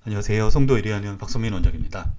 안녕하세요. 송도 의료원의원 박성민 원장입니다.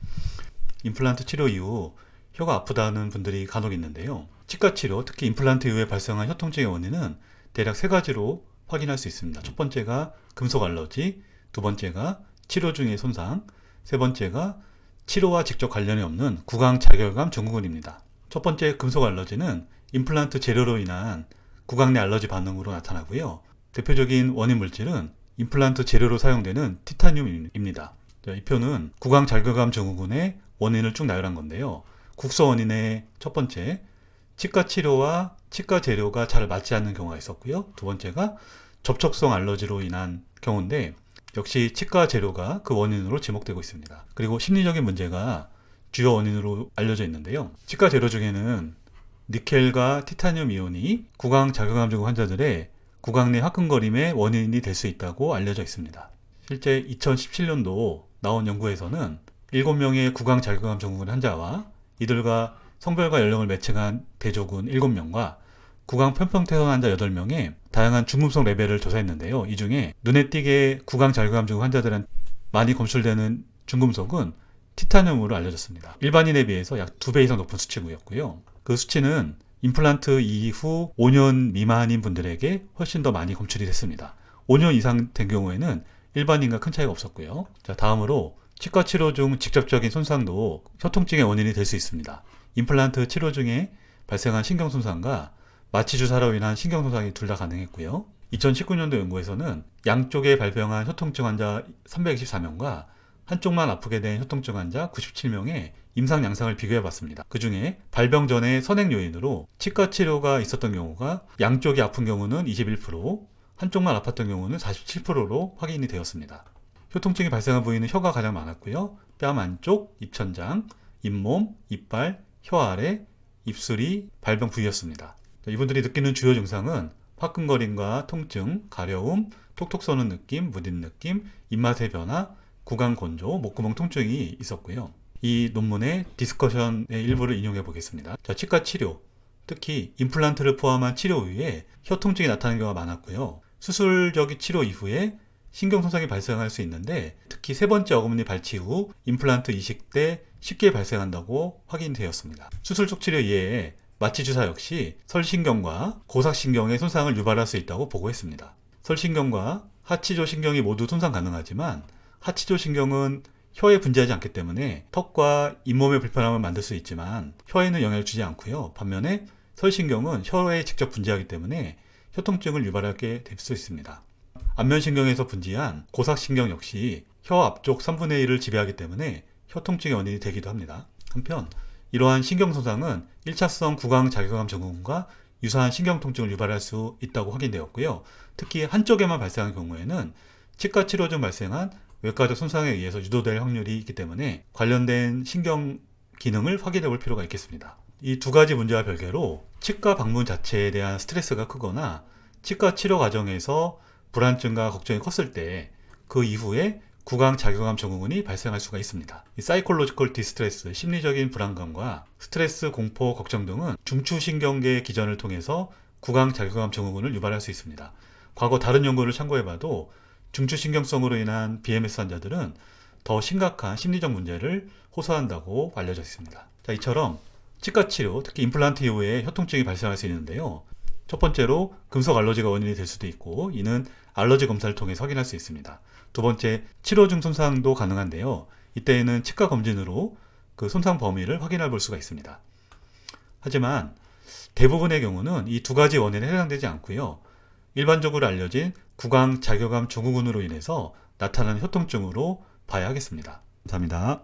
임플란트 치료 이후 혀가 아프다는 분들이 간혹 있는데요. 치과 치료, 특히 임플란트 이후에 발생한 혀 통증의 원인은 대략 세 가지로 확인할 수 있습니다. 첫 번째가 금속 알러지, 두 번째가 치료 중의 손상, 세 번째가 치료와 직접 관련이 없는 구강 자결감 증후군입니다. 첫 번째 금속 알러지는 임플란트 재료로 인한 구강 내 알러지 반응으로 나타나고요. 대표적인 원인 물질은 임플란트 재료로 사용되는 티타늄입니다. 이 표는 구강 자결감 증후군의 원인을 쭉 나열한 건데요. 국소 원인의 첫 번째, 치과 치료와 치과 재료가 잘 맞지 않는 경우가 있었고요. 두 번째가 접촉성 알러지로 인한 경우인데 역시 치과 재료가 그 원인으로 지목되고 있습니다. 그리고 심리적인 문제가 주요 원인으로 알려져 있는데요. 치과 재료 중에는 니켈과 티타늄 이온이 구강 자결감 증후군 환자들의 구강 내 화끈거림의 원인이 될 수 있다고 알려져 있습니다. 실제 2017년도 나온 연구에서는 7명의 구강 자결감 증후군 환자와 이들과 성별과 연령을 매칭한 대조군 7명과 구강 편평태선 환자 8명의 다양한 중금속 레벨을 조사했는데요. 이 중에 눈에 띄게 구강 자결감 증후군 환자들은 많이 검출되는 중금속은 티타늄으로 알려졌습니다. 일반인에 비해서 약 2배 이상 높은 수치고요. 그 수치는 임플란트 이후 5년 미만인 분들에게 훨씬 더 많이 검출이 됐습니다. 5년 이상 된 경우에는 일반인과 큰 차이가 없었고요. 자, 다음으로 치과 치료 중 직접적인 손상도 혀통증의 원인이 될 수 있습니다. 임플란트 치료 중에 발생한 신경손상과 마취주사로 인한 신경손상이 둘 다 가능했고요. 2019년도 연구에서는 양쪽에 발병한 혀통증 환자 324명과 한쪽만 아프게 된 혀통증 환자 97명의 임상 양상을 비교해 봤습니다. 그 중에 발병 전에 선행 요인으로 치과 치료가 있었던 경우가 양쪽이 아픈 경우는 21%, 한쪽만 아팠던 경우는 47%로 확인이 되었습니다. 혀통증이 발생한 부위는 혀가 가장 많았고요. 뺨 안쪽, 입천장, 잇몸, 이빨, 혀 아래, 입술이 발병 부위였습니다. 이분들이 느끼는 주요 증상은 화끈거림과 통증, 가려움, 톡톡 쏘는 느낌, 무딘 느낌, 입맛의 변화, 구강 건조, 목구멍 통증이 있었고요. 이 논문의 디스커션의 일부를 인용해 보겠습니다. 자, 치과 치료, 특히 임플란트를 포함한 치료 후에 혀 통증이 나타나는 경우가 많았고요. 수술적인 치료 이후에 신경손상이 발생할 수 있는데 특히 세 번째 어금니 발치 후 임플란트 이식 때 쉽게 발생한다고 확인되었습니다. 수술적 치료 이외에 마취주사 역시 설신경과 고삭신경의 손상을 유발할 수 있다고 보고했습니다. 설신경과 하치조 신경이 모두 손상 가능하지만 하치조 신경은 혀에 분지하지 않기 때문에 턱과 잇몸의 불편함을 만들 수 있지만 혀에는 영향을 주지 않고요. 반면에 설신경은 혀에 직접 분지하기 때문에 혀통증을 유발하게 될 수 있습니다. 안면신경에서 분지한 고삭신경 역시 혀 앞쪽 3분의 1을 지배하기 때문에 혀통증의 원인이 되기도 합니다. 한편 이러한 신경손상은 1차성 구강 자결감 증후군과 유사한 신경통증을 유발할 수 있다고 확인되었고요. 특히 한쪽에만 발생한 경우에는 치과 치료 중 발생한 외과적 손상에 의해서 유도될 확률이 있기 때문에 관련된 신경 기능을 확인해 볼 필요가 있겠습니다. 이 두 가지 문제와 별개로 치과 방문 자체에 대한 스트레스가 크거나 치과 치료 과정에서 불안증과 걱정이 컸을 때 그 이후에 구강 자결감 증후군이 발생할 수가 있습니다. 이 사이콜로지컬 디스트레스, 심리적인 불안감과 스트레스, 공포, 걱정 등은 중추신경계 기전을 통해서 구강 자결감 증후군을 유발할 수 있습니다. 과거 다른 연구를 참고해봐도 중추신경성으로 인한 BMS 환자들은 더 심각한 심리적 문제를 호소한다고 알려져 있습니다. 자, 이처럼 치과 치료, 특히 임플란트 이후에 혀통증이 발생할 수 있는데요. 첫 번째로 금속 알러지가 원인이 될 수도 있고 이는 알러지 검사를 통해 확인할 수 있습니다. 두 번째, 치료 중 손상도 가능한데요. 이때에는 치과 검진으로 그 손상 범위를 확인해 볼 수가 있습니다. 하지만 대부분의 경우는 이 두 가지 원인에 해당되지 않고요. 일반적으로 알려진 구강 자결감 증후군으로 인해서 나타나는 혀통증으로 봐야 하겠습니다. 감사합니다.